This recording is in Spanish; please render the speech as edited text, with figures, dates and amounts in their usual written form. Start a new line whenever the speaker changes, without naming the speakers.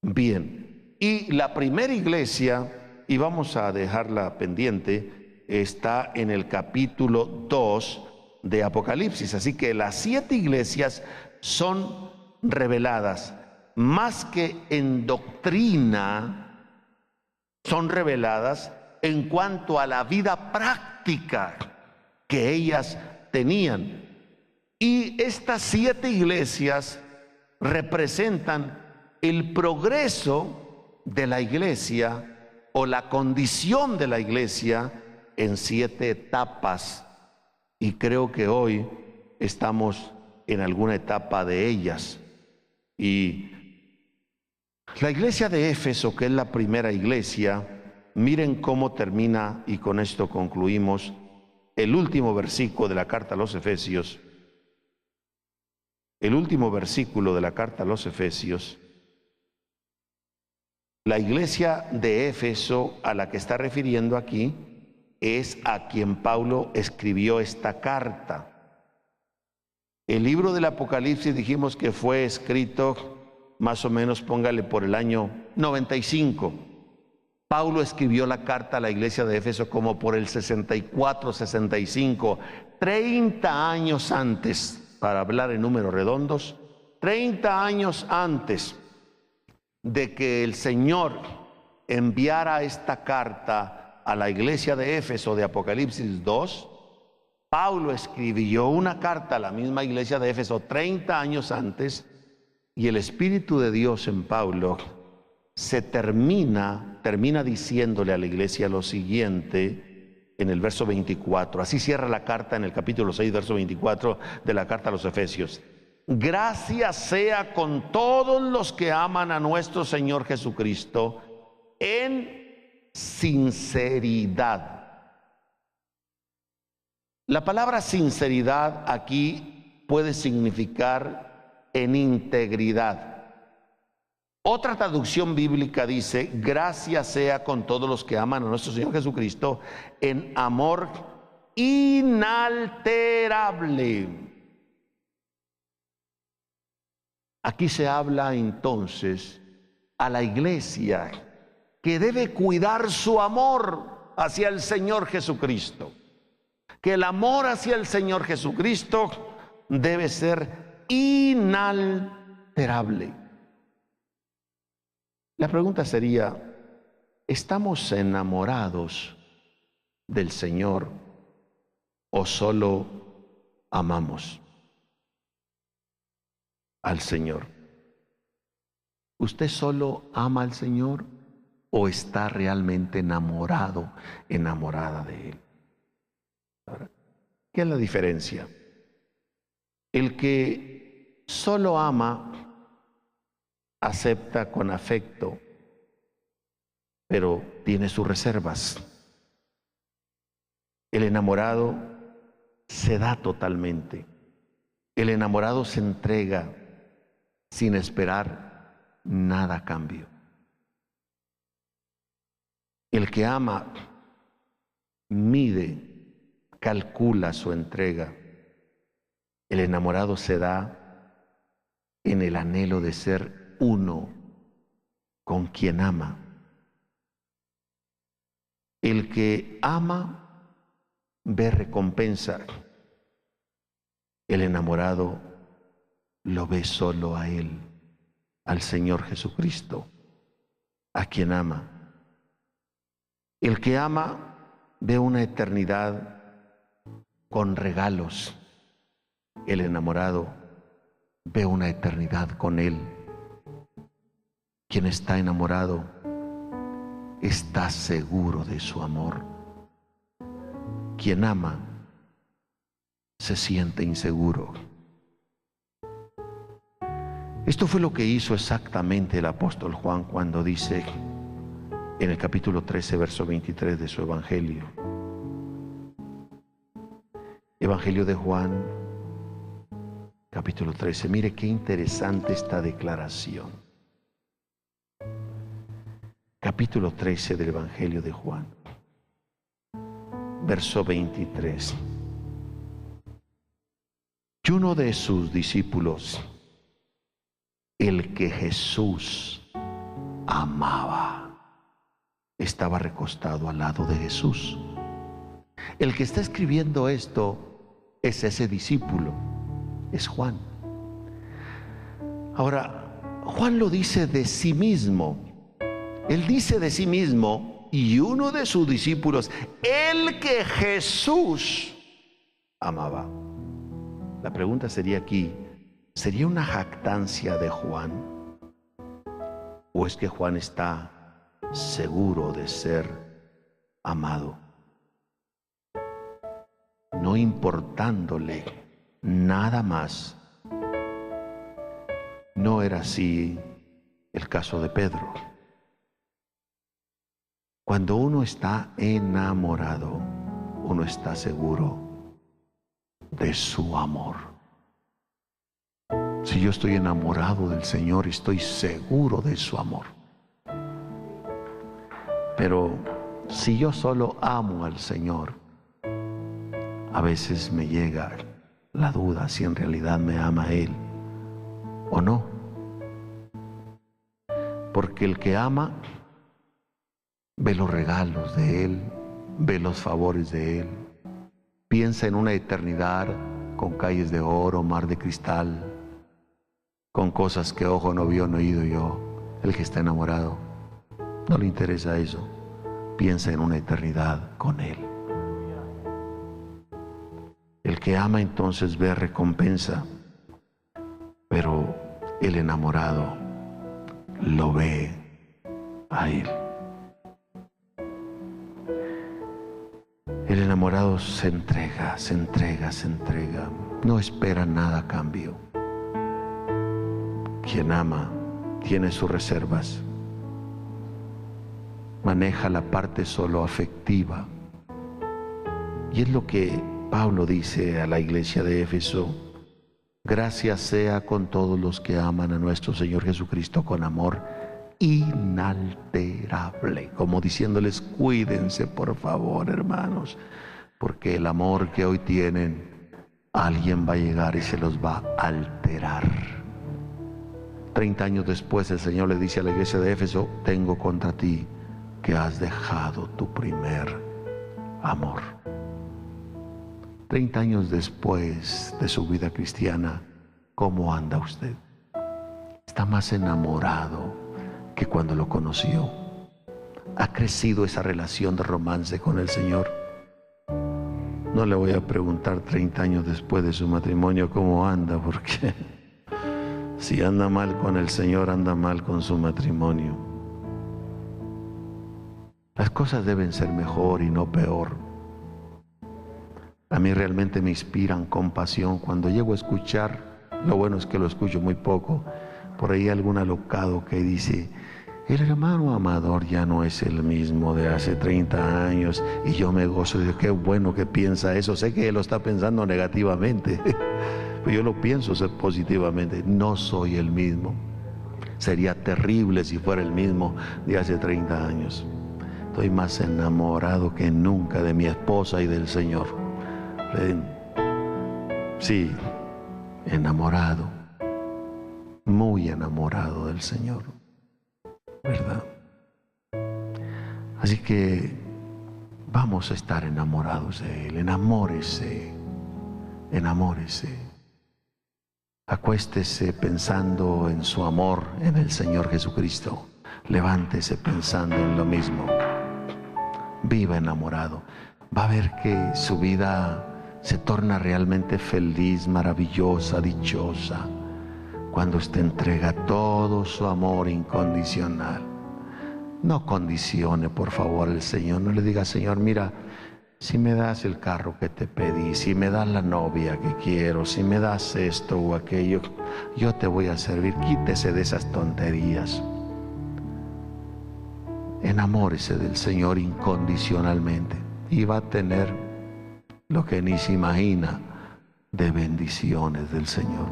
Bien, y la primera iglesia, y vamos a dejarla pendiente, está en el capítulo 2 de Apocalipsis. Así que las 7 iglesias son reveladas, más que en doctrina, son reveladas en cuanto a la vida práctica que ellas tenían. Y estas 7 iglesias representan el progreso de la iglesia o la condición de la iglesia en 7 etapas. Y creo que hoy estamos en alguna etapa de ellas. Y la iglesia de Éfeso, que es la primera iglesia, miren cómo termina, y con esto concluimos, el último versículo de la carta a los Efesios. El último versículo de la carta a los Efesios. La iglesia de Éfeso a la que está refiriendo aquí es a quien Pablo escribió esta carta. El libro del Apocalipsis dijimos que fue escrito más o menos, póngale, por el año 95. Pablo escribió la carta a la iglesia de Éfeso como por el 64, 65, 30 años antes, para hablar en números redondos, 30 años antes de que el Señor enviara esta carta a la iglesia de Éfeso de Apocalipsis 2, Pablo escribió una carta a la misma iglesia de Éfeso 30 años antes, y el Espíritu de Dios en Pablo termina diciéndole a la iglesia lo siguiente en el verso 24. Así cierra la carta en el capítulo 6, verso 24 de la carta a los Efesios. Gracias sea con todos los que aman a nuestro Señor Jesucristo en sinceridad. La palabra sinceridad aquí puede significar en integridad. Otra traducción bíblica dice: gracias sea con todos los que aman a nuestro Señor Jesucristo en amor inalterable. Aquí se habla entonces a la iglesia que debe cuidar su amor hacia el Señor Jesucristo, que el amor hacia el Señor Jesucristo debe ser inalterable. La pregunta sería: ¿estamos enamorados del Señor o solo amamos al Señor? ¿Usted solo ama al Señor o está realmente enamorado, enamorada de Él? Ahora, ¿qué es la diferencia? El que solo ama acepta con afecto, pero tiene sus reservas. El enamorado se da totalmente. El enamorado se entrega sin esperar nada a cambio. El que ama mide, calcula su entrega. El enamorado se da en el anhelo de ser uno con quien ama. El que ama ve recompensa. El enamorado lo ve solo a Él, al Señor Jesucristo, a quien ama. El que ama ve una eternidad con regalos. El enamorado ve una eternidad con Él. Quien está enamorado está seguro de su amor. Quien ama se siente inseguro. Esto fue lo que hizo exactamente el apóstol Juan cuando dice en el capítulo 13, verso 23 de su Evangelio. Evangelio de Juan, capítulo 13. Mire qué interesante esta declaración. Capítulo 13 del Evangelio de Juan, verso 23. Y uno de sus discípulos, el que Jesús amaba. Estaba recostado al lado de Jesús. El que está escribiendo esto es ese discípulo, es Juan. Ahora, Juan lo dice de sí mismo. Él dice de sí mismo y uno de sus discípulos, el que Jesús amaba. La pregunta sería aquí, ¿sería una jactancia de Juan? ¿O es que Juan está seguro de ser amado? No importándole nada más. No era así el caso de Pedro. Cuando uno está enamorado, uno está seguro de su amor. Si yo estoy enamorado del Señor, estoy seguro de su amor. Pero si yo solo amo al Señor, a veces me llega la duda si en realidad me ama Él o no. Porque el que ama ve los regalos de Él, ve los favores de Él, piensa en una eternidad con calles de oro, mar de cristal, con cosas que ojo no vio, no oído yo. El que está enamorado no le interesa eso, piensa en una eternidad con Él. El que ama entonces ve recompensa, pero el enamorado lo ve a Él. El enamorado se entrega, se entrega, se entrega. No espera nada a cambio. Quien ama tiene sus reservas. Maneja la parte solo afectiva. Y es lo que Pablo dice a la iglesia de Éfeso: gracias sea con todos los que aman a nuestro Señor Jesucristo con amor inalterable. Como diciéndoles, cuídense por favor, hermanos, porque el amor que hoy tienen, alguien va a llegar y se los va a alterar. 30 años después el Señor le dice a la iglesia de Éfeso: tengo contra ti que has dejado tu primer amor. 30 años después de su vida cristiana, ¿cómo anda usted? ¿Está más enamorado que cuando lo conoció? ¿Ha crecido esa relación de romance con el Señor? No le voy a preguntar 30 años después de su matrimonio cómo anda, porque si anda mal con el Señor, anda mal con su matrimonio. Las cosas deben ser mejor y no peor. A mí realmente me inspiran compasión cuando llego a escuchar, lo bueno es que lo escucho muy poco, por ahí algún alocado que dice: el hermano Amador ya no es el mismo de hace 30 años, y yo me gozo de qué bueno que piensa eso. Sé que él lo está pensando negativamente, pero yo lo pienso positivamente. No soy el mismo. Sería terrible si fuera el mismo de hace 30 años. Estoy más enamorado que nunca de mi esposa y del Señor. Sí, enamorado, muy enamorado del Señor, ¿verdad? Así que vamos a estar enamorados de Él. Enamórese, enamórese. Acuéstese pensando en su amor en el Señor Jesucristo. Levántese pensando en lo mismo. Viva enamorado. Va a ver que su vida se torna realmente feliz, maravillosa, dichosa, cuando usted entrega todo su amor incondicional. No condicione, por favor, al Señor. No le diga: Señor, mira, si me das el carro que te pedí, si me das la novia que quiero, si me das esto o aquello, yo te voy a servir. Quítese de esas tonterías. Enamórese del Señor incondicionalmente y va a tener lo que ni se imagina de bendiciones del Señor.